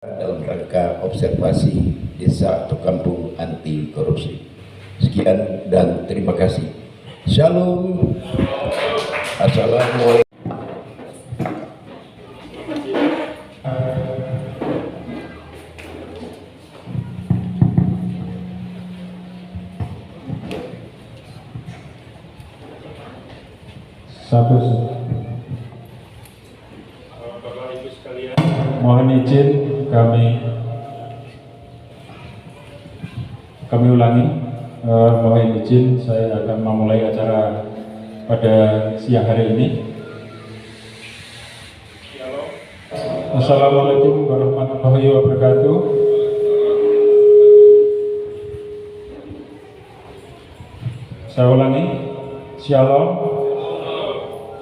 dalam rangka observasi desa atau kampung anti korupsi. Sekian dan terima kasih. Shalom. Assalamualaikum. Bapak Ibu sekalian, mohon izin kami ulangi. Mohon izin, saya akan memulai acara pada siang hari ini. Assalamualaikum warahmatullahi wabarakatuh. Saya ulangi. Shalom.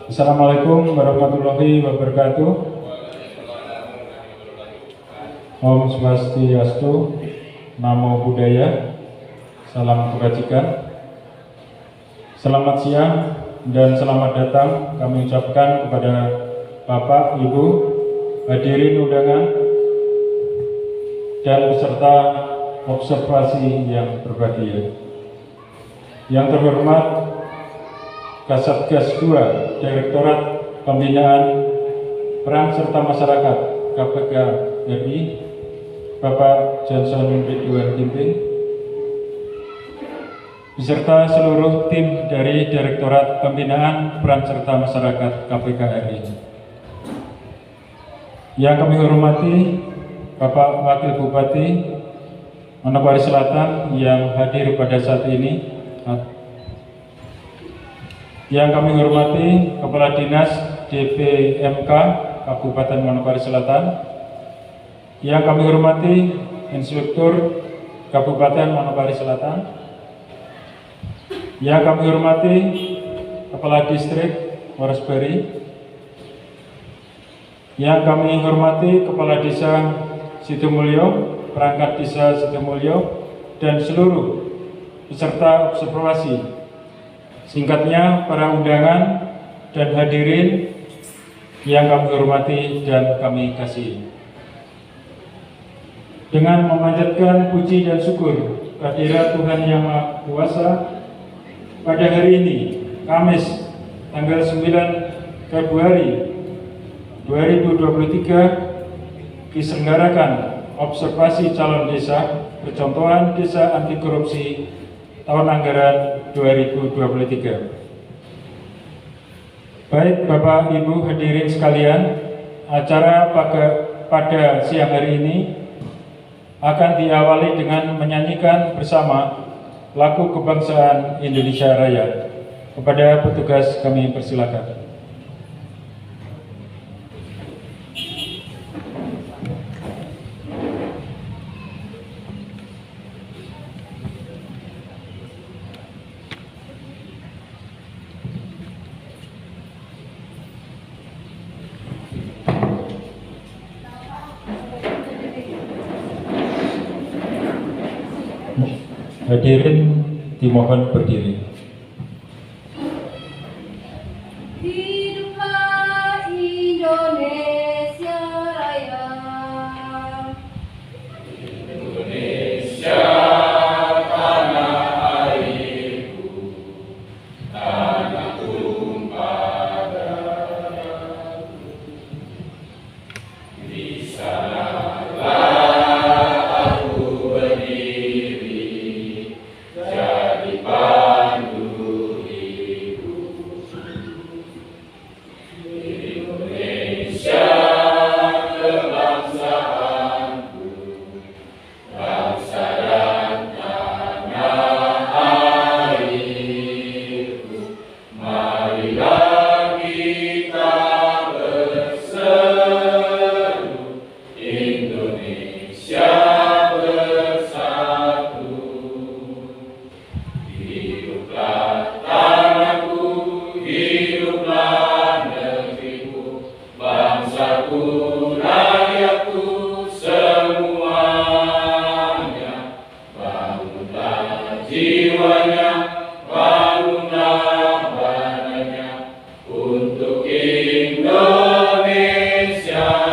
Assalamualaikum warahmatullahi wabarakatuh. Om Swastiastu, Namo Buddhaya, salam kebajikan. Selamat siang dan selamat datang kami ucapkan kepada Bapak, Ibu, hadirin undangan, dan peserta observasi yang berbahagia. Yang terhormat Kasatgas 2 Direktorat Pembinaan Peran Serta Masyarakat KPK RI, Bapak Johnson Ridwan Ginting, beserta seluruh tim dari Direktorat Pembinaan Peran Serta Masyarakat KPK RI. Yang kami hormati Bapak Wakil Bupati Manokwari Selatan yang hadir pada saat ini. Yang kami hormati Kepala Dinas DPMK Kabupaten Manokwari Selatan. Yang kami hormati Inspektur Kabupaten Manokwari Selatan. Yang kami hormati Kepala Distrik Wonosbari. Yang kami hormati Kepala Desa Sidomulyo, Perangkat Desa Sidomulyo, dan seluruh peserta observasi. Singkatnya, para undangan dan hadirin yang kami hormati dan kami kasihi. Dengan memanjatkan puji dan syukur kehadirat Tuhan Yang Maha Kuasa, pada hari ini, Kamis, tanggal 9 Februari 2023, diselenggarakan observasi calon desa percontohan desa anti korupsi tahun anggaran 2023. Baik Bapak Ibu hadirin sekalian, acara pada siang hari ini akan diawali dengan menyanyikan bersama lagu kebangsaan Indonesia Raya. Kepada petugas kami persilakan. Hadirin dimohon berdiri. Hiduplah Indonesia Raya. Indonesia tanah airku, tanah tumpah darahku. Di sanalah aku berdiri, jadi pandu hidup. Indonesia kebangsaanku, bangsa dan tanah airku. Marilah kita berseru, Indonesia bersatu. Hiduplah tanahku, hiduplah negeriku, bangsaku, rakyatku semuanya. Bangunlah jiwanya, bangunlah badannya untuk Indonesia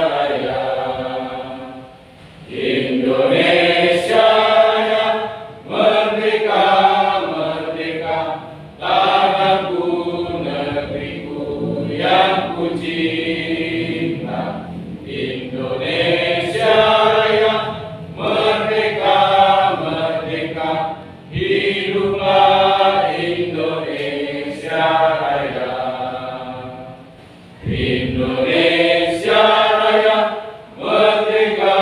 Raya. Indonesia Raya, merdeka, merdeka, tanahku, negeriku yang ku cinta. Indonesia Raya, merdeka, merdeka, hiduplah Indonesia Raya. Indonesia Raya, merdeka,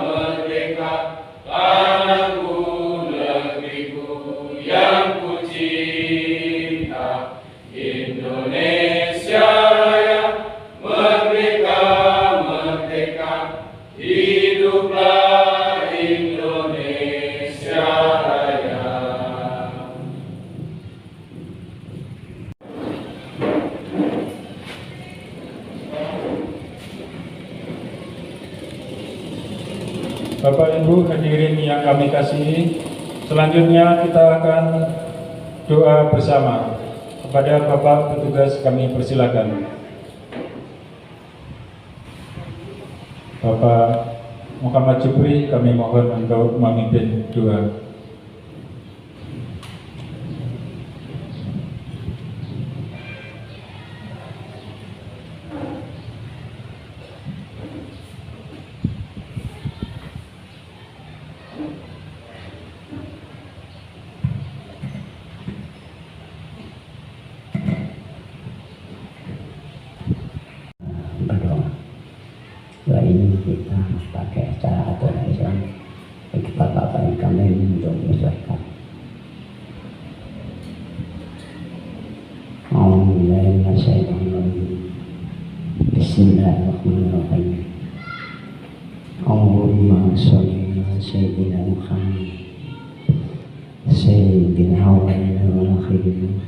merdeka, tanahku, negeriku yang ku cinta. Indonesia Raya, merdeka, merdeka, hiduplah Indonesia Raya. Bapak Ibu hadirin yang kami kasihi, selanjutnya kita akan doa bersama. Kepada Bapak petugas kami persilakan. Bapak Muhammad Jupri kami mohon untuk memimpin doa. Berdoa. Doa ini kita pakai cara tradisional bagi bapak-bapak yang kami untuk menyesuaikan. Bismillahirrahmanirrahim. Allahumma sholli ala sayyidina Muhammad sayyidil awwalin wal akhirin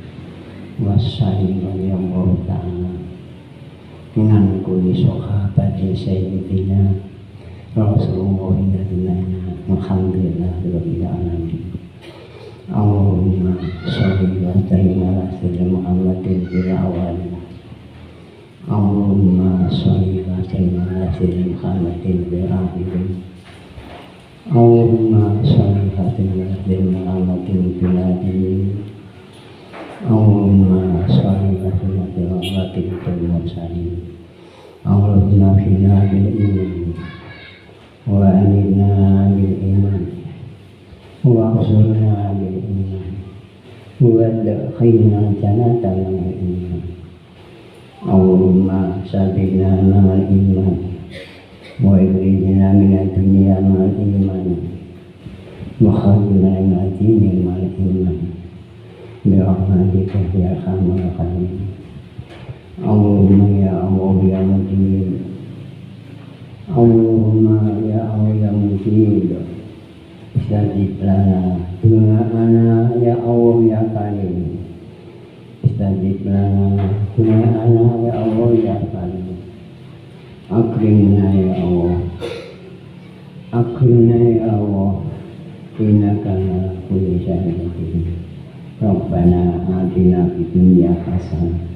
wassalamu alaihi ta'ala dengan kulli sahabatin sayyidina Rasulullah alhamdulillah rabbil alamin. Allahumma sholli wa sallim ala sayyidina Muhammadin fil awwalin. Allahumma sholli wa sallim ala sayyidina Muhammadin fil akhirin. Allahumma sholli wa sallim ala sayyidina Muhammadin fil akhirin. Allahumma sholli wa sallim ala sayyidina Muhammadin. Allahumma fina bil iman wa amina bil iman wa usulna bil iman wa dakhilna jannata bil iman. Allahumma sabina ma'al iman wa ikhrijna minad dunya ma'al iman wa khrijna minad dini ma'al iman bi rahmatika ya arhamar rahimin. Allahumma ya Allah ya Mujib. Allahumma ya Allah ya Mujib. Istajib lana du'ana ya Allah ya Karim. Istajib lana du'ana ya Allah ya Karim. Akrimna ya Allah. Akrimna ya Allah. Innaka ala kulli syai'in qadir. Rabbana atina fid dunya hasanah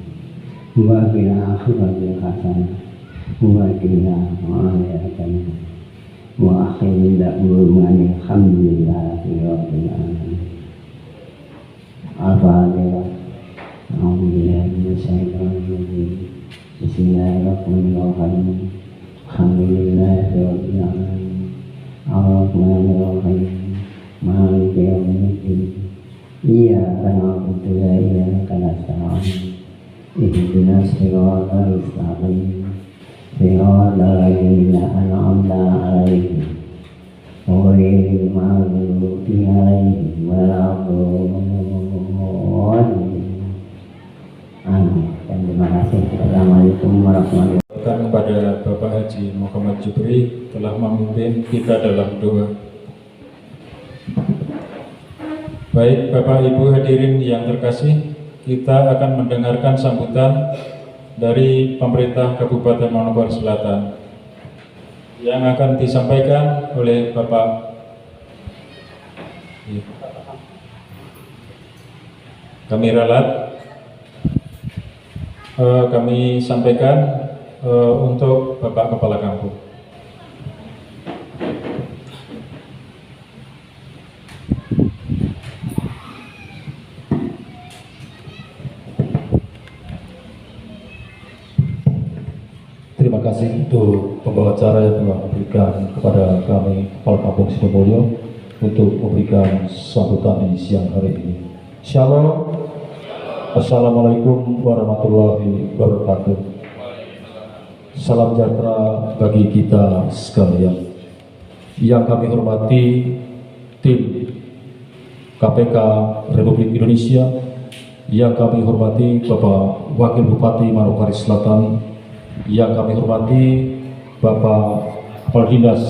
wa fil akhirati hasanah wa qina adzabannar. Wa akhiru da'wana alhamdulillahi rabbil alamin. Al-Fatihah. A'udzubillahi minasyaitonir rajim. Bismillahirrahmanirrahim. Alhamdulillahi rabbil alamin. Ar-Rahmanir Rahim. Maliki yaumiddin. Iyyaka na'budu wa iyyaka nasta'in. Ihdinas siratal mustaqim. Siratal ladzina an'amta 'alaihim ghairil maghdubi 'alaihim waladdallin. Amin. Dan terima kasih. Assalamualaikum warahmatullahi wabarakatuh. Kepada Bapak Haji Muhammad Jupri telah memimpin kita dalam doa. Baik Bapak Ibu hadirin yang terkasih, kita akan mendengarkan sambutan dari pemerintah Kabupaten Manokwari Selatan yang akan disampaikan oleh Bapak kami ralat. Kami sampaikan untuk Bapak Kepala Kampung. terima kasih untuk pembawa acara yang telah memberikan kepada kami Kepala Kampung Sidomulyo untuk memberikan sambutan di siang hari ini. Shalom. Assalamualaikum warahmatullahi wabarakatuh. Salam sejahtera bagi kita sekalian. Yang kami hormati tim KPK Republik Indonesia, yang kami hormati Bapak Wakil Bupati Manokwari Selatan, yang kami hormati Bapak Kepala Dinas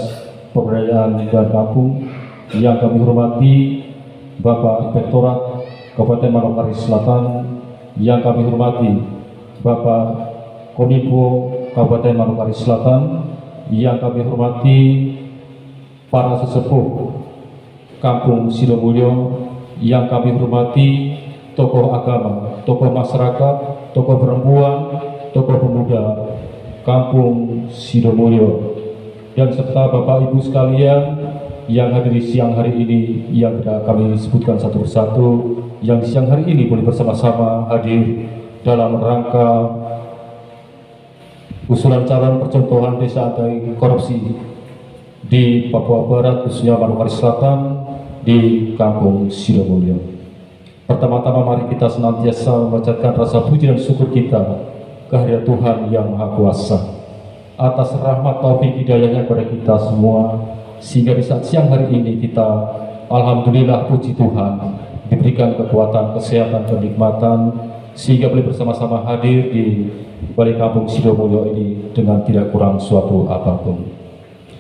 Pemberdayaan dan Kampung, yang kami hormati Bapak Inspektorat Kabupaten Manokwari Selatan, yang kami hormati Bapak Kominfo Kabupaten Manokwari Selatan, yang kami hormati para sesepuh Kampung Sidomulyo, yang kami hormati tokoh agama, tokoh masyarakat, tokoh perempuan, tokoh pemuda Kampung Sidomulyo, dan serta Bapak Ibu sekalian yang hadir di siang hari ini, yang tidak kami sebutkan satu persatu, yang siang hari ini boleh bersama-sama hadir dalam rangka usulan calon percontohan desa anti korupsi di Papua Barat, khususnya Manokwari Selatan, di Kampung Sidomulyo. Pertama-tama mari kita senantiasa memanjatkan rasa puji dan syukur kita kehadirat Tuhan Yang Maha Kuasa atas rahmat taufik hidayahnya kepada kita semua, sehingga di saat siang hari ini kita alhamdulillah puji Tuhan diberikan kekuatan, kesehatan, kenikmatan, sehingga boleh bersama-sama hadir di Balai Kampung Sidomulyo ini dengan tidak kurang suatu apapun.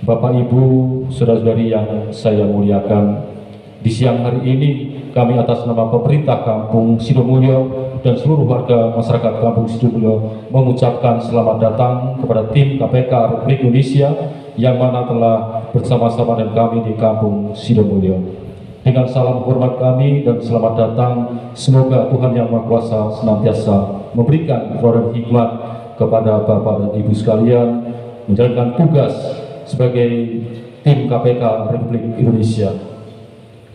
Bapak Ibu, saudara-saudari yang saya muliakan, di siang hari ini kami atas nama pemerintah Kampung Sidomulyo dan seluruh warga masyarakat Kampung Sidomulyo mengucapkan selamat datang kepada tim KPK Republik Indonesia yang mana telah bersama-sama dengan kami di Kampung Sidomulyo. Dengan salam hormat kami dan selamat datang, semoga Tuhan Yang Maha Kuasa senantiasa memberikan roh dan hikmat kepada Bapak dan Ibu sekalian menjalankan tugas sebagai tim KPK Republik Indonesia.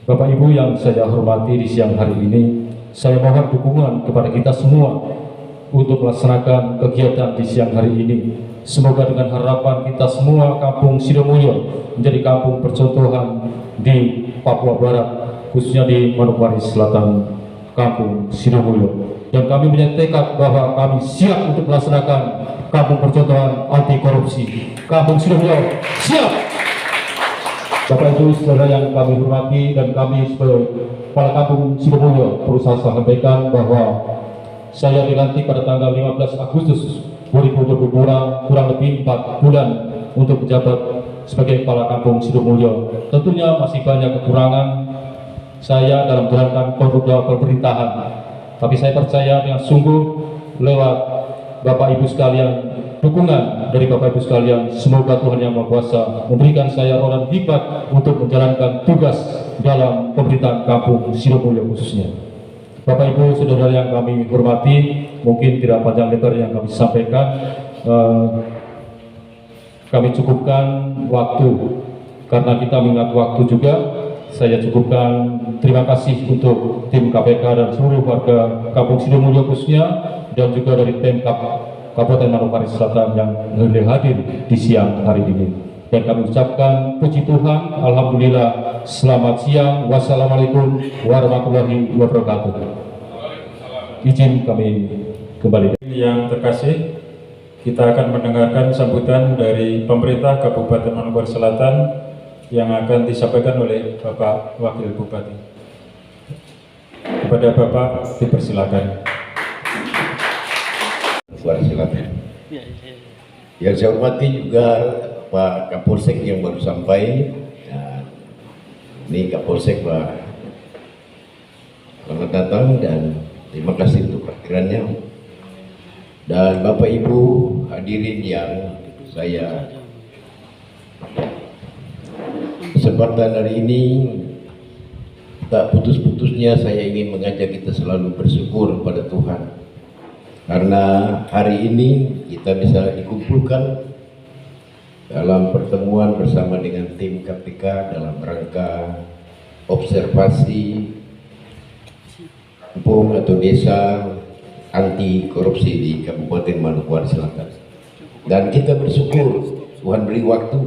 Bapak Ibu yang saya hormati, di siang hari ini saya mohon dukungan kepada kita semua untuk melaksanakan kegiatan di siang hari ini. Semoga dengan harapan kita semua Kampung Sidomulyo menjadi kampung percontohan di Papua Barat, khususnya di Manokwari Selatan, Kampung Sidomulyo. Dan kami menyatakan bahwa kami siap untuk melaksanakan kampung percontohan anti korupsi. Kampung Sidomulyo siap. Bapak Ibu saudara yang kami hormati dan kami sebagai Kepala Kampung Sidomulyo perlu saya sampaikan bahwa saya dilantik pada tanggal 15 Agustus 2022, kurang lebih 4 bulan untuk menjabat sebagai Kepala Kampung Sidomulyo. Tentunya masih banyak kekurangan saya dalam menjalankan roda pemerintahan, tapi saya percaya dengan sungguh lewat Bapak Ibu sekalian, dukungan dari Bapak Ibu sekalian, semoga Tuhan Yang Maha Kuasa memberikan saya roh dan hikmat untuk menjalankan tugas dalam pemerintahan Kampung Sidomulyo khususnya. Bapak Ibu saudara yang kami hormati, mungkin tidak panjang lebar yang kami sampaikan, kami cukupkan waktu karena kita mengingat waktu juga. Saya cukupkan. Terima kasih untuk tim KPK dan seluruh warga Kampung Sidomulyo khususnya, dan juga dari tim Kabupaten Manokwari Selatan yang hadir di siang hari ini. Dan kami ucapkan puji Tuhan, alhamdulillah, selamat siang, wassalamualaikum warahmatullahi wabarakatuh. Izin kami kembali. Yang terkasih, kita akan mendengarkan sambutan dari pemerintah Kabupaten Manokwari Selatan yang akan disampaikan oleh Bapak Wakil Bupati. Kepada Bapak dipersilakan. Silakan. Yang saya hormati juga Pak Kapolsek yang baru sampai. Nah, ini Kapolsek Pak, selamat datang dan terima kasih untuk kehadirannya. Dan Bapak Ibu hadirin yang saya kesempatan hari ini, tak putus-putusnya saya ingin mengajak kita selalu bersyukur pada Tuhan, karena hari ini kita bisa dikumpulkan dalam pertemuan bersama dengan tim KPK dalam rangka observasi kampung atau desa anti korupsi di Kabupaten Manokwari Selatan. Dan kita bersyukur Tuhan beri waktu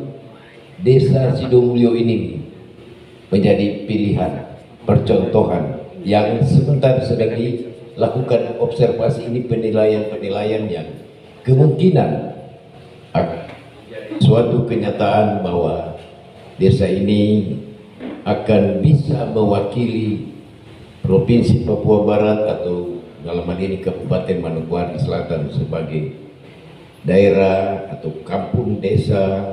Desa Sidomulyo ini menjadi pilihan, percontohan yang sebentar sedang dilakukan observasi ini, penilaian-penilaian yang kemungkinan suatu kenyataan bahwa desa ini akan bisa mewakili Provinsi Papua Barat atau dalam hal ini Kabupaten Manokwari Selatan sebagai daerah atau kampung desa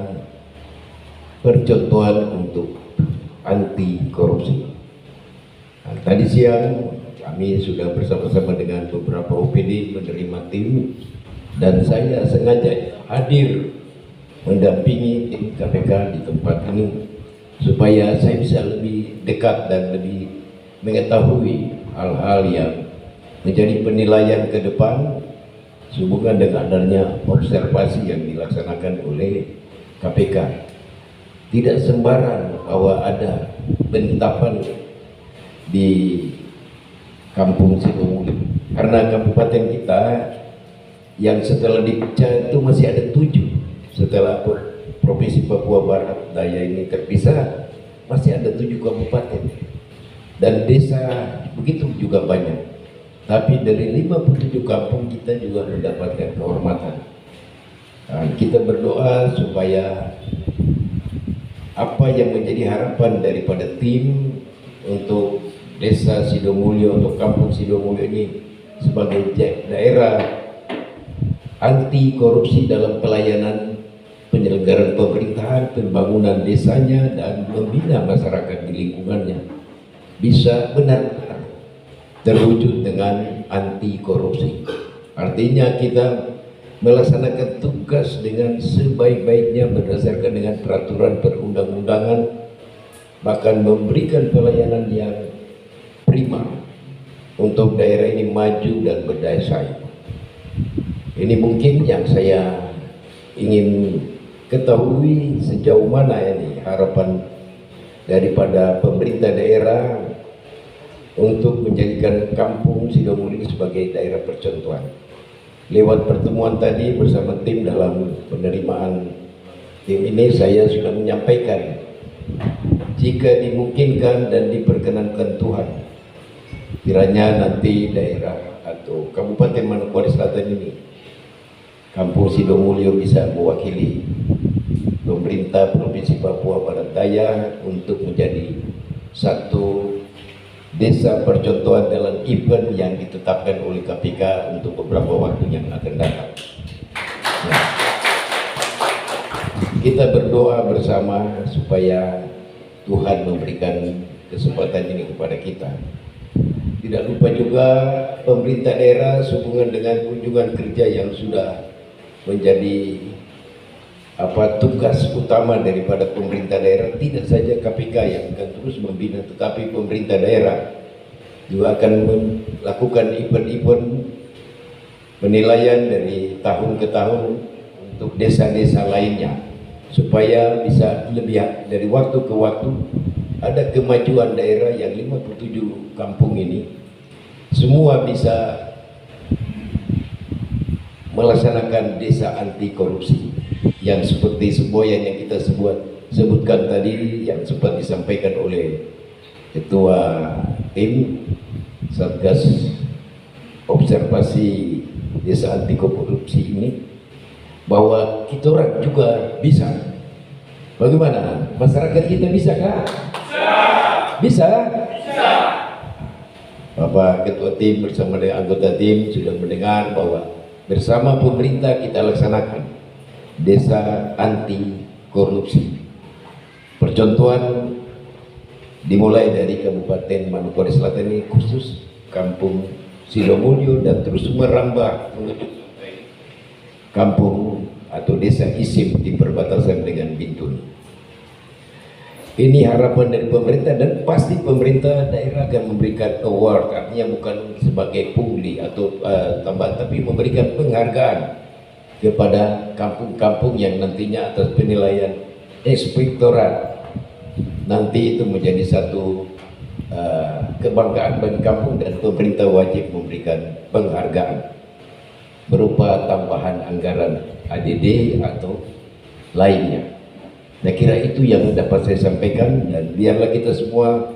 percontohan untuk anti korupsi. Nah, tadi siang kami sudah bersama-sama dengan beberapa OPD menerima tim, dan saya sengaja hadir mendampingi tim KPK di tempat ini supaya saya bisa lebih dekat dan lebih mengetahui hal-hal yang menjadi penilaian ke depan sehubungan dengan adanya observasi yang dilaksanakan oleh KPK. Tidak sembarang bahwa ada penetapan di Kampung Sidomulyo, karena kabupaten kita yang setelah dipecah itu masih ada 7. Setelah Provinsi Papua Barat Daya ini terpisah, masih ada 7 kabupaten dan desa begitu juga banyak. Tapi dari 57 kampung kita juga mendapatkan kehormatan. Dan kita berdoa supaya apa yang menjadi harapan daripada tim untuk Desa Sidomulyo atau Kampung Sidomulyo ini sebagai daerah anti korupsi dalam pelayanan penyelenggaraan pemerintahan, pembangunan desanya, dan membina masyarakat di lingkungannya bisa benar-benar terwujud dengan anti korupsi. Artinya kita melaksanakan tugas dengan sebaik-baiknya berdasarkan dengan peraturan perundang-undangan, bahkan memberikan pelayanan yang prima untuk daerah ini maju dan berdaya saing. Ini mungkin yang saya ingin ketahui sejauh mana ini harapan daripada pemerintah daerah untuk menjadikan Kampung Sidomulyo sebagai daerah percontohan. Lewat pertemuan tadi bersama tim dalam penerimaan tim ini, saya sudah menyampaikan jika dimungkinkan dan diperkenankan Tuhan, kiranya nanti daerah atau Kabupaten Manokwari Selatan ini, Kampung Sidomulyo bisa mewakili pemerintah Provinsi Papua Barat Daya untuk menjadi satu desa percontohan dalam event yang ditetapkan oleh KPK untuk beberapa waktu yang akan datang. Nah, kita berdoa bersama supaya Tuhan memberikan kesempatan ini kepada kita. Tidak lupa juga pemerintah daerah sehubungan dengan kunjungan kerja yang sudah menjadi tugas utama daripada pemerintah daerah. Tidak saja KPK yang akan terus membina, tetapi pemerintah daerah juga akan melakukan event-event penilaian dari tahun ke tahun untuk desa-desa lainnya, supaya bisa lebih dari waktu ke waktu ada kemajuan daerah yang 57 kampung ini semua bisa melaksanakan desa anti korupsi yang seperti semboyan yang kita sebutkan tadi, yang sempat disampaikan oleh Ketua Tim Satgas Observasi Desa Anti Korupsi ini, bahwa kita orang juga bisa. Bagaimana? Masyarakat kita bisa kah? Bisa? Bisa. Bapak Ketua Tim bersama dengan anggota tim sudah mendengar bahwa bersama pemerintah kita laksanakan desa anti korupsi. Percontohan dimulai dari Kabupaten Manokwari Selatan ini, khusus Kampung Sidomulyo, dan terus merambah menuju kampung atau desa Isim di perbatasan dengan Bintuni. Ini harapan dari pemerintah, dan pasti pemerintah daerah akan memberikan award, artinya bukan sebagai pungli atau tambahan, tapi memberikan penghargaan kepada kampung-kampung yang nantinya atas penilaian inspektorat nanti itu menjadi satu kebanggaan bagi kampung, dan pemerintah wajib memberikan penghargaan berupa tambahan anggaran ADD atau lainnya. Saya kira itu yang dapat saya sampaikan, dan biarlah kita semua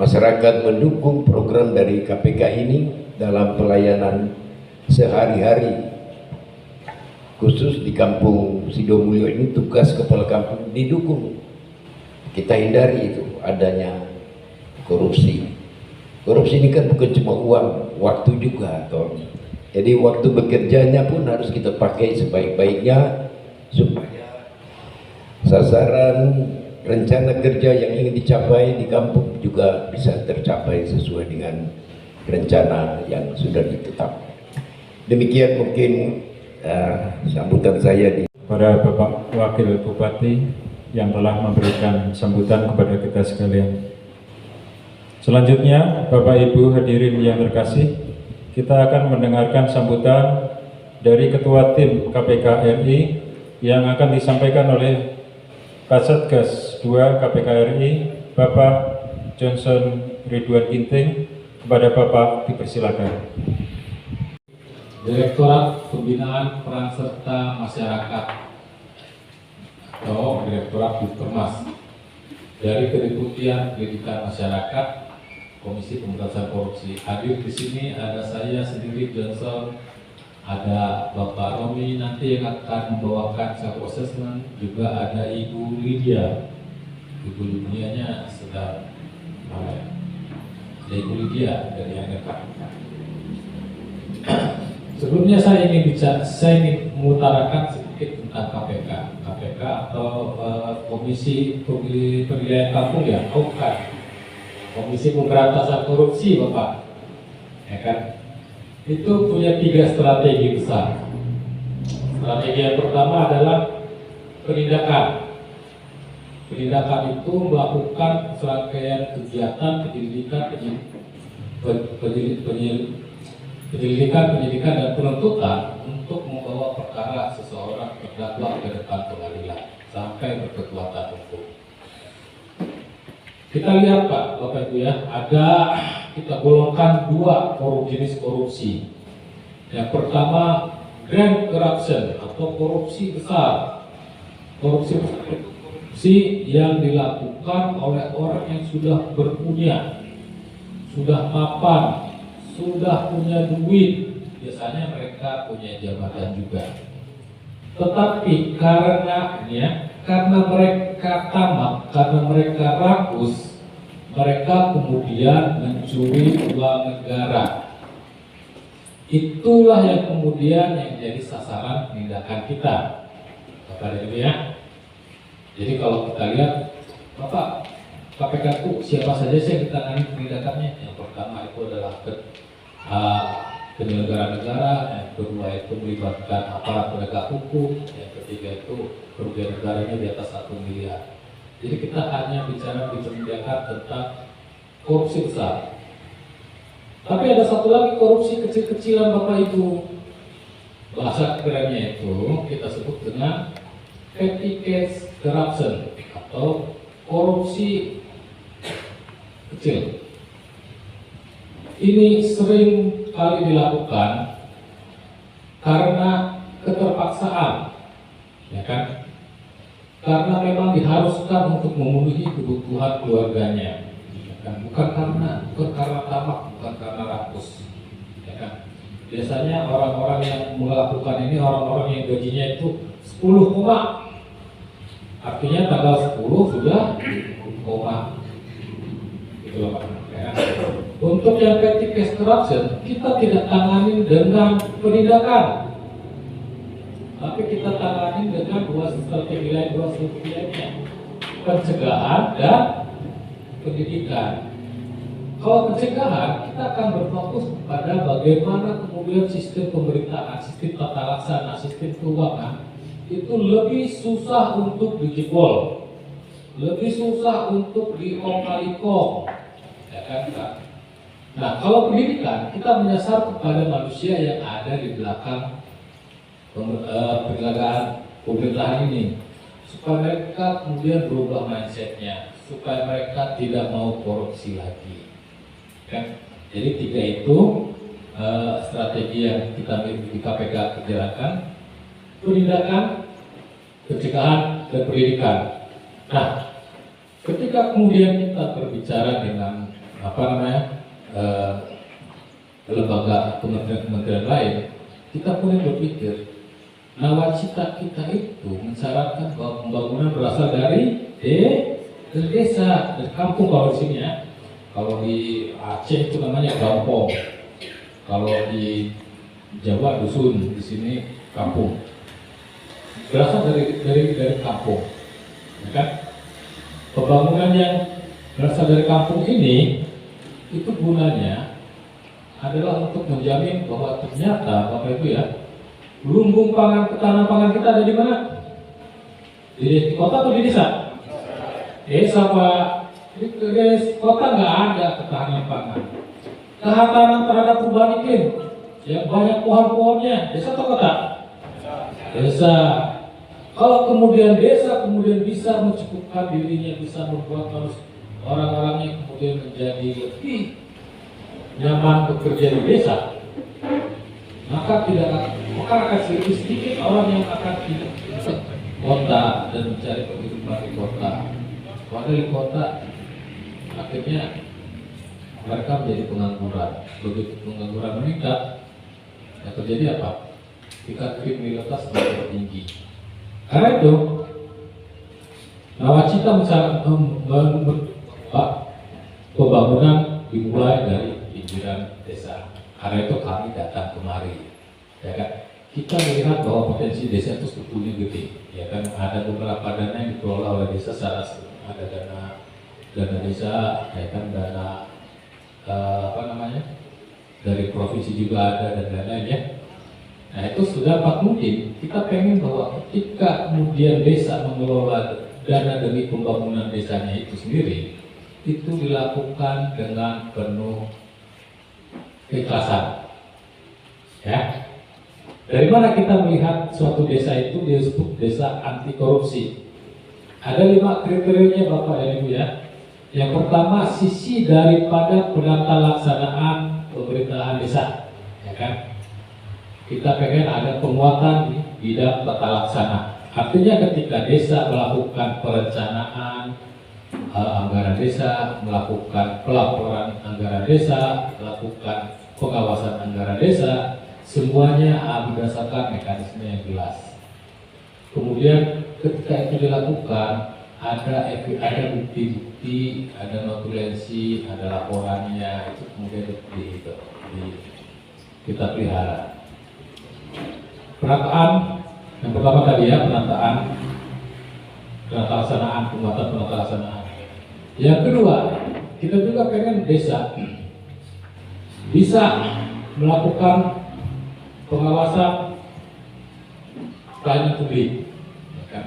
masyarakat mendukung program dari KPK ini dalam pelayanan sehari-hari. Khusus di kampung Sidomulyo ini tugas kepala kampung didukung. Kita hindari itu adanya korupsi. Korupsi ini kan bukan cuma uang, waktu juga, toh. Jadi waktu bekerjanya pun harus kita pakai sebaik-baiknya supaya sasaran rencana kerja yang ingin dicapai di kampung juga bisa tercapai sesuai dengan rencana yang sudah ditetapkan. Demikian mungkin sambutan saya di Pada Bapak Wakil Bupati yang telah memberikan sambutan kepada kita sekalian. Selanjutnya, Bapak Ibu hadirin yang terkasih, kita akan mendengarkan sambutan dari Ketua Tim KPK RI yang akan disampaikan oleh Kasatgas 2 KPK RI, Bapak Johnson Ridwan Ginting. Kepada Bapak dipersilakan. Direktorat Pembinaan Peran Serta Masyarakat atau Direktorat Bidpermas dari Kedeputian Pendidikan Masyarakat, Komisi Pemberantasan Korupsi. Hadir di sini ada saya sendiri Johnson, ada Bapak Romi nanti yang akan membawakan self assessment, juga ada Ibu Lydia. Ibu Lydianya sedang mana ya? Ada Ibu Lydia dari ANK. Sebelumnya saya ingin mengutarakan sedikit tentang KPK. KPK atau Komisi Pemilihan Kampung ya, bukan. Komisi Pemberantasan Korupsi, Bapak. Ya kan? Itu punya 3 strategi besar. Strategi yang pertama adalah penindakan. Penindakan itu melakukan serangkaian kegiatan penyidikan dan penuntutan untuk membawa perkara seseorang terdakwa ke depan pengadilan sampai berkekuatan hukum. Kita lihat Pak, Bapak Ibu ya, kita golongkan 2 jenis korupsi. Yang pertama grand corruption atau korupsi besar. Korupsi yang dilakukan oleh orang yang sudah berpunya, sudah mapan, sudah punya duit, biasanya mereka punya jabatan juga. Tetapi karena mereka tamak, karena mereka rakus, mereka kemudian mencuri uang negara. Itulah yang kemudian yang jadi sasaran penindakan kita. Bapak Ibu ya. Jadi kalau kita lihat, Bapak, KPK itu siapa saja sih yang ditangani penindakannya? Yang pertama itu adalah penyelenggara negara, yang kedua itu melibatkan aparat penegak hukum, yang ketiga itu kerugian negaranya di atas 1 miliar. Jadi kita hanya bicara di penindakan tentang korupsi besar. Tapi ada satu lagi korupsi kecil-kecilan Bapak Ibu. Bahasa kerennya itu kita sebut dengan petty cash corruption atau korupsi kecil. Ini sering kali dilakukan karena keterpaksaan, ya kan? Karena memang diharuskan untuk memenuhi kebutuhan keluarganya, ya kan? bukan karena tamak, bukan karena rakus, ya kan? Biasanya orang-orang yang melakukan ini orang-orang yang gajinya itu 10 koma, artinya tanggal 10 sudah koma, gitu loh Pak. Ya. Untuk yang petty cash corruption kita tidak tangani dengan penindakan, tapi kita tangani dengan 2 strategi lainnya, pencegahan dan pendidikan. Kalau pencegahan, kita akan berfokus pada bagaimana kemudian sistem pemerintahan, sistem tata laksana, sistem keuangan itu lebih susah untuk dijebol, lebih susah untuk diong-kali-kong, ya kan Pak? Nah, kalau pendidikan, kita menyasar kepada manusia yang ada di belakang penyelenggaraan pemerintahan ini, supaya mereka kemudian berubah mindsetnya, supaya mereka tidak mau korupsi lagi. Kan? Jadi 3 itu strategi yang kita di KPK kerjakan. penindakan, pencegahan, dan pendidikan. Nah, ketika kemudian kita berbicara dengan lembaga kementerian lain, kita boleh berpikir nawacita kita itu mensyaratkan bahwa pembangunan berasal dari desa, dari kampung. Kalau di sini ya, kalau di Aceh itu namanya kampung, kalau di Jawa dusun, di sini kampung. Berasal dari kampung, ya kan? Pembangunan yang berasal dari kampung ini itu gunanya adalah untuk menjamin bahwa ternyata Bapak Ibu ya, lumbung pangan, ketahanan pangan kita ada di mana? Di kota atau di desa? Desa Pak. Di kota nggak ada ketahanan pangan. Ketahanan terhadap perubahan iklim yang banyak pohon-pohonnya, desa atau kota? Desa. Kalau kemudian desa bisa mencukupkan dirinya, bisa membuat orang-orangnya kemudian menjadi lebih nyaman bekerja di desa, maka akan sedikit orang yang akan hidup di kota dan mencari penghidupan di kota. Kalau di kota, akhirnya mereka menjadi pengangguran. Begitu pengangguran meningkat, yang terjadi apa? Tingkat kriminalitas semakin tinggi. Karena itu, nawacita pembangunan dimulai dari pinggiran desa. Karena itu kami datang kemari, ya kan? Kita melihat bahwa potensi desa itu sebetulnya gede, ya kan? Ada beberapa dana yang dikelola oleh desa, ada dana desa, ya kan? Dana dari provinsi juga ada, dan lain-lain ya. Nah itu sudah dapat mungkin kita pengen bahwa ketika kemudian desa mengelola dana demi pembangunan desanya itu sendiri, itu dilakukan dengan penuh keikhlasan. Ya, dari mana kita melihat suatu desa itu disebut desa anti korupsi? Ada 5 kriterianya Bapak dan Ibu ya. Yang pertama, sisi daripada penata laksanaan pemerintahan desa, ya kan? Kita pengen ada penguatan di bidang tata laksana. Artinya ketika desa melakukan perencanaan anggaran desa, melakukan pelaporan anggaran desa, melakukan pengawasan anggaran desa, semuanya berdasarkan mekanisme yang jelas. Kemudian ketika itu dilakukan, ada bukti-bukti, ada notulensi, ada laporannya, itu kemudian kita pelihara. Penataan yang pertama tadi ya, penata laksanaan, penguatan penata laksanaan. Yang kedua, kita juga pengen desa bisa melakukan pengawasan pelayanan publik, ya kan?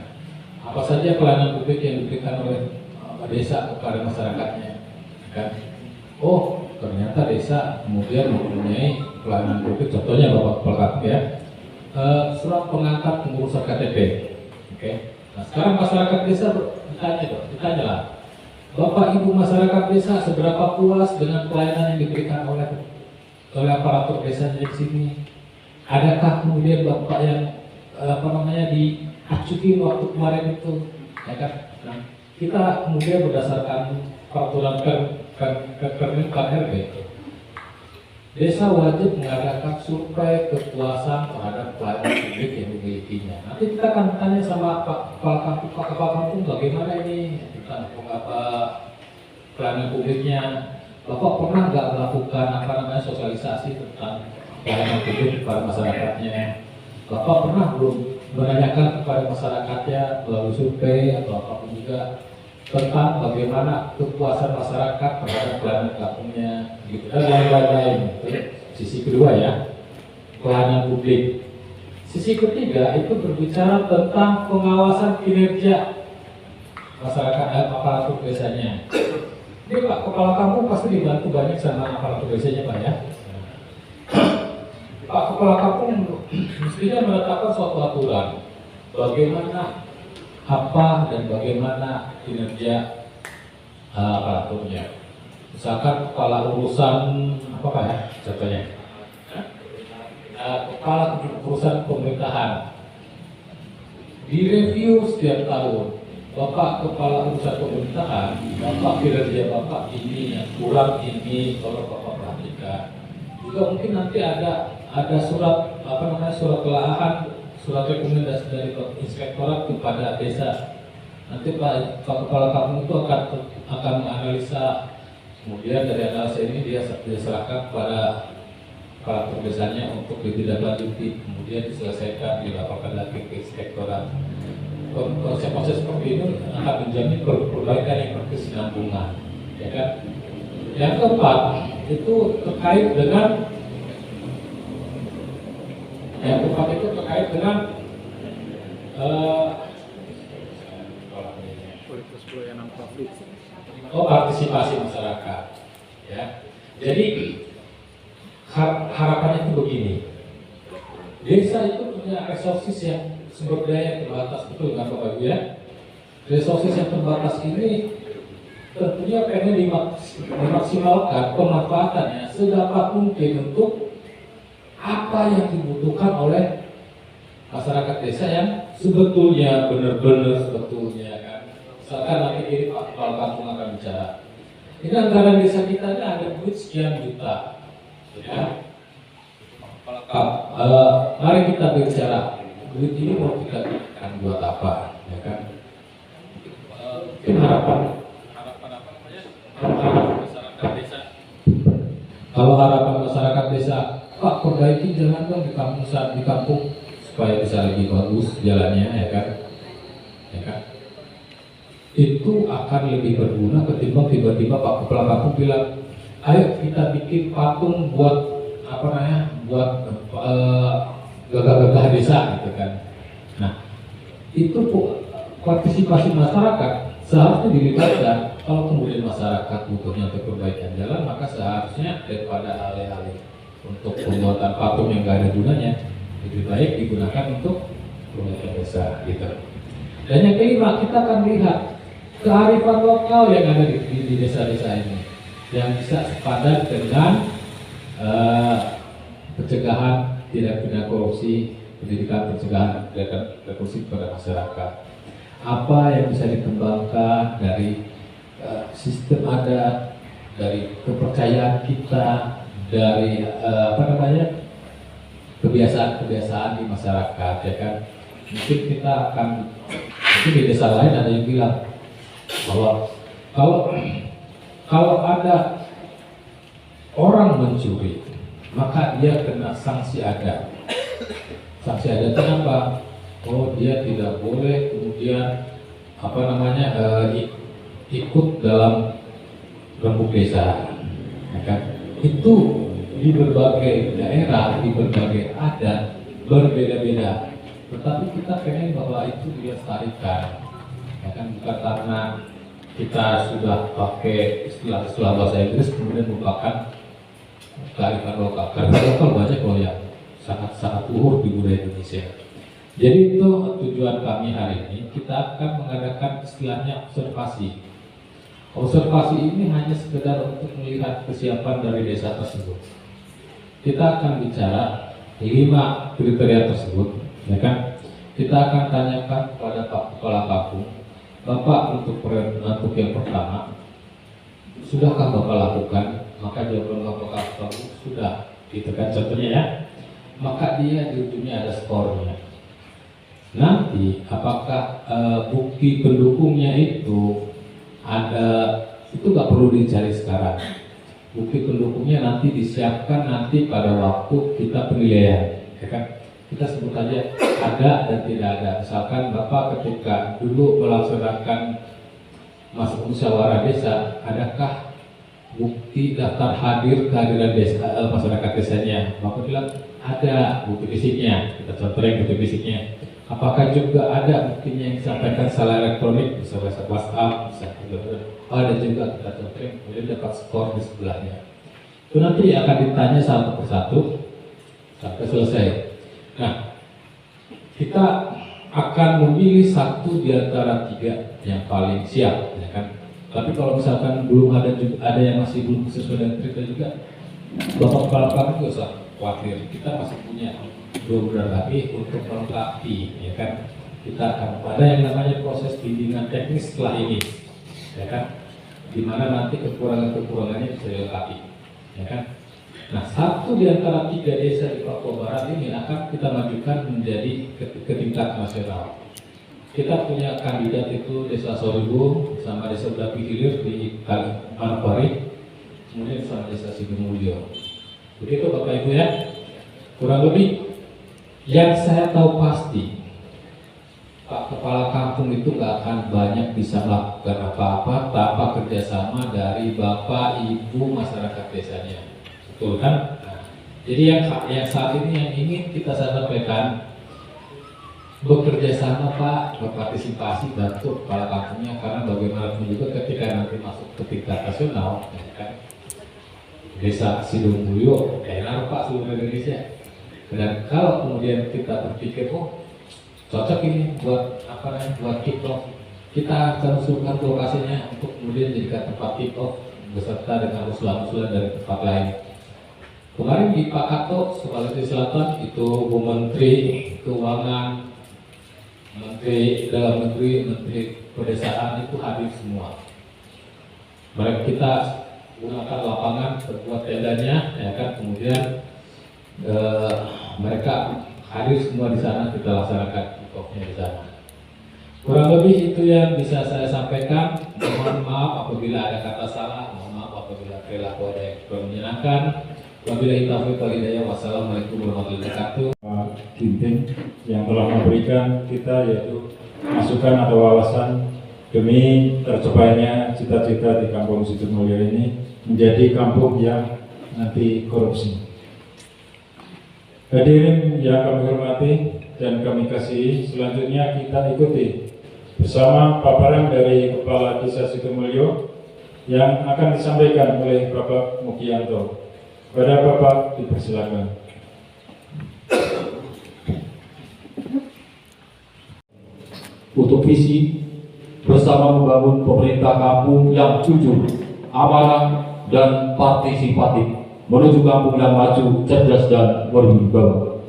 Apa saja pelayanan publik yang diberikan oleh desa kepada masyarakatnya, ya kan? Oh, ternyata desa kemudian mempunyai pelayanan publik, contohnya Bapak Pelkat ya, surat pengantar pengurusan KTP. Oke. Nah, sekarang masyarakat desa ditanya lah, Bapak Ibu masyarakat desa seberapa puas dengan pelayanan yang diberikan oleh aparatur desanya di sini? Adakah kemudian Bapak yang diacuki waktu kemarin itu, ya kan? Nah, kita kemudian berdasarkan peraturan KRB, desa wajib mengadakan survei kepuasan terhadap pelayanan publik yang dimilikinya. Nanti kita akan tanya sama Pak Kepala Kampung bagaimana ini tentang pelayanan publiknya. Bapak pernah nggak melakukan sosialisasi tentang pelayanan publik kepada masyarakatnya? Bapak pernah belum menanyakan kepada masyarakatnya melalui survei atau apapun juga tentang bagaimana kepuasan masyarakat terhadap pelayanan kampungnya, gitu, dan lain-lain. Sisi kedua ya, pelayanan publik. Sisi ketiga itu berbicara tentang pengawasan kinerja masyarakat aparatur desanya. Ini Pak Kepala Kampung pasti dibantu banyak sama aparatur desanya Pak ya. Pak Kepala Kampung mestinya menetapkan suatu aturan bagaimana apa dan bagaimana kinerja aparaturnya. Misalkan kepala urusan apa Pak ya contohnya, kepala urusan pemerintahan, direview setiap tahun. Bapak kepala urusan pemerintahan, Bapak kinerja Bapak ini yang kurang ini, tolong Bapak perhatikan. Juga mungkin nanti ada surat surat kelaahan, surat rekomendasi dari inspektorat kepada desa. Nanti Pak Kepala Kampung itu akan menganalisa, kemudian dari analisa ini dia serahkan kepada kepala desanya untuk ditindaklanjuti, kemudian diselesaikan, dilaporkan lagi ke inspektorat. Proses seperti ini akan menjamin perbaikan yang berkesinambungan, ya kan? Yang keempat itu terkait dengan partisipasi masyarakat, ya. Jadi harapannya itu begini, desa itu punya resources yang sumber daya yang terbatas, betul kan Bapak Ibu ya? Resources yang terbatas ini tentunya pengen dimaksimalkan pemanfaatannya sedapat mungkin untuk apa yang dibutuhkan oleh masyarakat desa yang sebetulnya benar-benar sebetulnya kan. Misalkan nanti ini Pak Kepala Kampung akan bicara, ini anggaran desa kita ini ada duit sekian juta, ya. Mari kita bicara, duit ini mau kita gunakan buat apa, ya kan? Mungkin harapan masyarakat desa. Kalau harapan masyarakat desa, Pak perbaiki jalan dong di kampung supaya bisa lebih bagus jalannya, ya kan? Ya kan? Itu akan lebih berguna ketimbang tiba-tiba Pak Kepala Kampung bilang, ayo kita bikin patung buat buat gagah-gagah desa gitu kan. Nah, itu partisipasi masyarakat seharusnya dilibatkan. Kalau kemudian masyarakat butuhnya untuk perbaikan jalan, maka seharusnya daripada alih-alih untuk pembuatan patung yang gak ada gunanya, lebih baik digunakan untuk perbaikan desa gitu. Dan yang kelima, kita akan lihat kearifan lokal yang ada di desa-desa ini yang bisa sepadan dengan pencegahan tindak pidana korupsi, pendidikan pencegahan tindak korupsi kepada masyarakat. Apa yang bisa dikembangkan dari sistem adat, dari kepercayaan kita, dari kebiasaan-kebiasaan di masyarakat, ya kan? Mungkin di desa lain ada yang bilang bahwa kalau ada orang mencuri, maka dia kena sanksi adat. Sanksi adat kenapa? Oh, dia tidak boleh kemudian ikut dalam rembuk desa, ya kan? Itu di berbagai daerah, di berbagai adat berbeda-beda. Tetapi kita pengen bahwa itu dilestarikan, ya kan? Bukan karena kita sudah pakai istilah bahasa Inggris kemudian merupakan kearifan lokal. Kearifan lokal banyak loh yang sangat luhur di budaya Indonesia. Jadi itu tujuan kami hari ini. Kita akan mengadakan istilahnya observasi. Observasi ini hanya sekedar untuk melihat kesiapan dari desa tersebut. Kita akan bicara 5 kriteria tersebut, ya kan? Kita akan tanyakan kepada Pak Kepala Kampung, Bapak untuk yang pertama, sudahkah Bapak lakukan? Maka jawaban Bapak Kampung sudah, gitu kan contohnya ya. Maka dia di ujungnya ada skornya. Nanti apakah bukti pendukungnya itu nggak perlu dicari sekarang. Bukti pendukungnya nanti disiapkan nanti pada waktu kita penilaian, ya kan? Kita sebut aja ada dan tidak ada. Misalkan Bapak ketika dulu melaksanakan musyawarah desa, adakah bukti daftar kehadiran desa, masyarakat desanya? Bapak bilang ada bukti fisiknya. Kita contohin bukti fisiknya. Apakah juga ada buktinya yang disampaikan secara elektronik, bisa WhatsApp, bisa ada juga kita contohin, kemudian dapat skor di sebelahnya. Itu nanti akan ditanya satu persatu sampai selesai. Nah, kita akan memilih satu di antara 3 yang paling siap, ya kan? Tapi kalau misalkan belum ada yang masih belum sesuai dengan kriteria juga, Bapak Kepala Kampung nggak usah khawatir, kita masih punya 2 bulan lagi untuk melengkapi, ya kan? kita akan pada yang namanya proses bimbingan teknis setelah ini, ya kan, di mana nanti kekurangannya bisa dilengkapi, ya kan. Nah, satu di antara 3 desa di Papua Barat ini akan kita majukan menjadi ke tingkat nasional. Kita punya kandidat itu Desa Sorghum sama Desa Udapi Hilir di Manokwari, kemudian sama Desa Sidomulyo. Begitu Bapak Ibu ya. Kurang lebih yang saya tahu pasti, Pak Kepala Kampung itu nggak akan banyak bisa melakukan apa-apa tanpa kerjasama dari Bapak Ibu masyarakat desanya. Betul kan? Nah, jadi yang saat ini yang ingin kita sampaikan, bekerja sama Pak, berpartisipasi, bantu kepala kampungnya, karena bagaimanapun juga ketika nanti masuk ke tingkat nasional, ya kan, Desa Sidomulyo, daerah Pak seluruh Indonesia. Dan kalau kemudian kita berpikir, oh cocok ini buat apa namanya, buat kick off, kita akan usulkan lokasinya untuk kemudian jadikan tempat kick off beserta dengan usulan-usulan dari tempat lain. Kemarin di Pak Kato, Sulawesi Selatan, itu Bu Menteri Keuangan, Menteri Dalam Negeri, Menteri Pedesaan itu hadir semua. Mereka kita gunakan lapangan, berbuat tendanya, ya kan, kemudian mereka hadir semua di sana, kita laksanakan kick-off-nya di sana. Kurang lebih itu yang bisa saya sampaikan. Mohon maaf apabila ada kata salah, mohon maaf apabila perilaku ada yang kurang menyenangkan. Wabillahi taufiq wal hidayah. Wassalamualaikum warahmatullahi wabarakatuh. Pak Ginting yang telah memberikan kita yaitu masukan atau wawasan demi tercapainya cita-cita di Kampung Sidomulyo ini menjadi kampung yang anti korupsi. Hadirin yang kami hormati dan kami kasihi, selanjutnya kita ikuti bersama paparan dari Kepala Desa Sidomulyo yang akan disampaikan oleh Bapak Mugianto. Kepada Bapak dipersilakan. Untuk visi bersama membangun pemerintah kampung yang jujur, amanah, dan partisipatif menuju kampung yang maju, cerdas, dan berwibawa.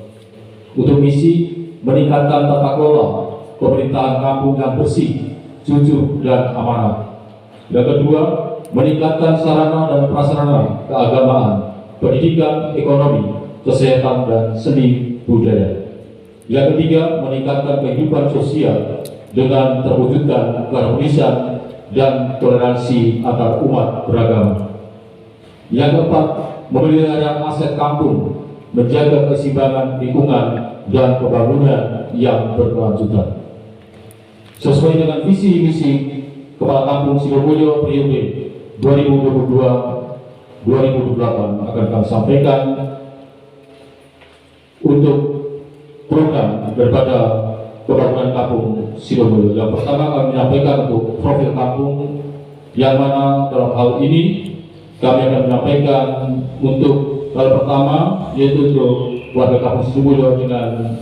Untuk misi meningkatkan tata kelola pemerintahan kampung yang bersih, jujur, dan amanah. Yang kedua, meningkatkan sarana dan prasarana keagamaan, pendidikan, ekonomi, kesehatan, dan seni budaya. Yang ketiga, meningkatkan kehidupan sosial dengan terwujudkan keharmonisan dan toleransi antar umat beragama. Yang keempat, memelihara aset kampung, menjaga keseimbangan lingkungan dan pembangunan yang berkelanjutan. Sesuai dengan visi misi Kepala Kampung Sidomulyo periode 2022-2028 akan kami sampaikan untuk program daripada pembangunan Kampung Sidomulyo. Yang pertama kami menyampaikan untuk profil kampung, yang mana dalam hal ini kami akan menyampaikan untuk hal pertama yaitu untuk warga Kampung Sidomulyo dengan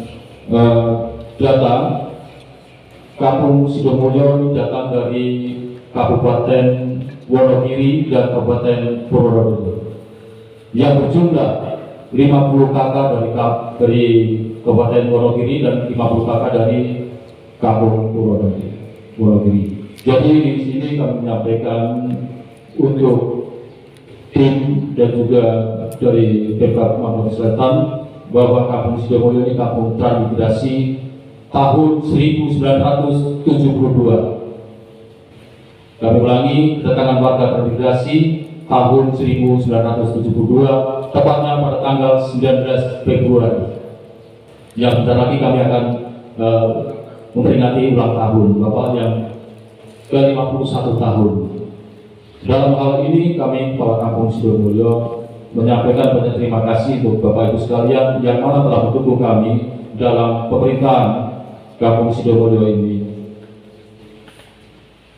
data Kampung Sidomulyo datang dari Kabupaten Wonogiri dan Kabupaten Purworejo yang berjumlah 50 kakak dari Kabupaten Wonogiri dan 50 kakak dari Kampung Wonogiri. Jadi di sini kami menyampaikan untuk tim dan juga dari Pemkab Maluku Selatan bahwa Kampung Sidomulyo ini kampung transmigrasi tahun 1972. Kami ulangi, kedatangan warga transmigrasi tahun 1972, tepatnya pada tanggal 19 Februari. Yang bentar lagi kami akan memperingati ulang tahun Bapak yang ke-51 tahun. Dalam hal ini kami Kepala Kampung Sidomulyo menyampaikan banyak terima kasih untuk Bapak Ibu sekalian yang mana telah mendukung kami dalam pemerintahan Kampung Sidomulyo ini.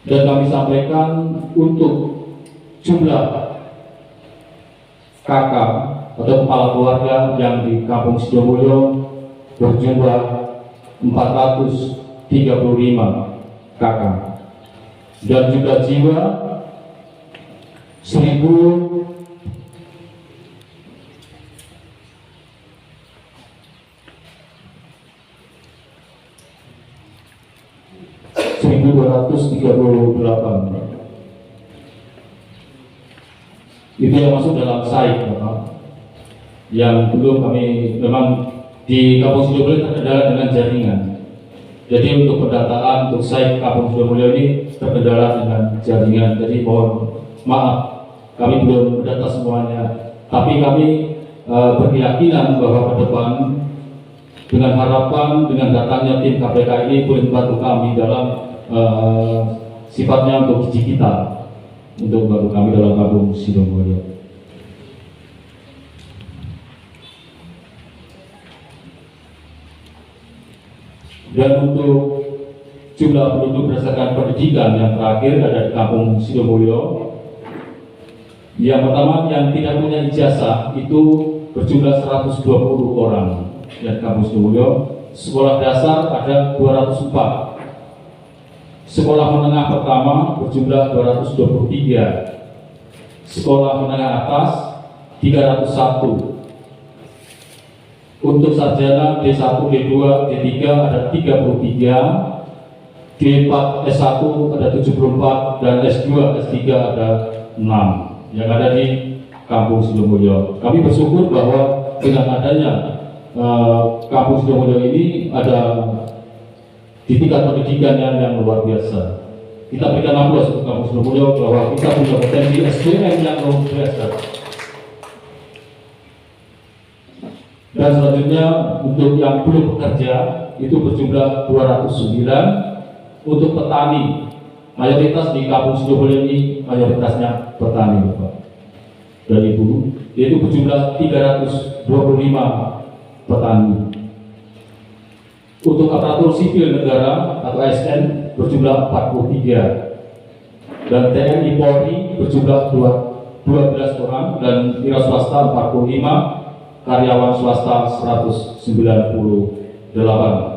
Dan kami sampaikan untuk jumlah kakak atau kepala keluarga yang di Kampung Sidomulyo berjumlah 435 kakak dan juga jiwa 1.000 138. Itu yang masuk dalam SAIK, Bapak. Yang belum kami memang di Kampung Sidomulyo terkendala dengan jaringan. Jadi untuk pendataan untuk SAIK Kampung Sidomulyo ini terkendala dengan jaringan. Jadi mohon maaf, kami belum mendata semuanya. Tapi kami berkeyakinan bahwa ke depan dengan harapan dengan datangnya tim KPK ini boleh membantu kami dalam sifatnya untuk digital, untuk membantu kami dalam Kampung Sidomulyo. Dan untuk jumlah penduduk berdasarkan pendidikan yang terakhir ada di Kampung Sidomulyo, yang pertama yang tidak punya ijazah itu berjumlah 120 orang di Kampung Sidomulyo. Sekolah dasar ada 204, sekolah menengah pertama berjumlah 223, sekolah menengah atas 301. Untuk sarjana D1, D2, D3 ada 33, D4, S1 ada 74, dan S2, S3 ada 6 yang ada di Kampung Sidomulyo. Kami bersyukur bahwa dengan adanya Kampung Sidomulyo ini ada di tingkat pendidikan yang luar biasa. Kita berikan aplaus untuk Kampung Sidomulyo bahwa kita punya potensi SDM yang luar biasa. Dan selanjutnya untuk yang belum bekerja itu berjumlah 209. Untuk petani, mayoritas di Kampung Sidomulyo ini mayoritasnya petani, Bapak dan Ibu, yaitu berjumlah 325 petani. Untuk aparatur sipil negara atau ASN berjumlah 43, dan TNI Polri berjumlah 12 orang, dan wira swasta 45, karyawan swasta 198.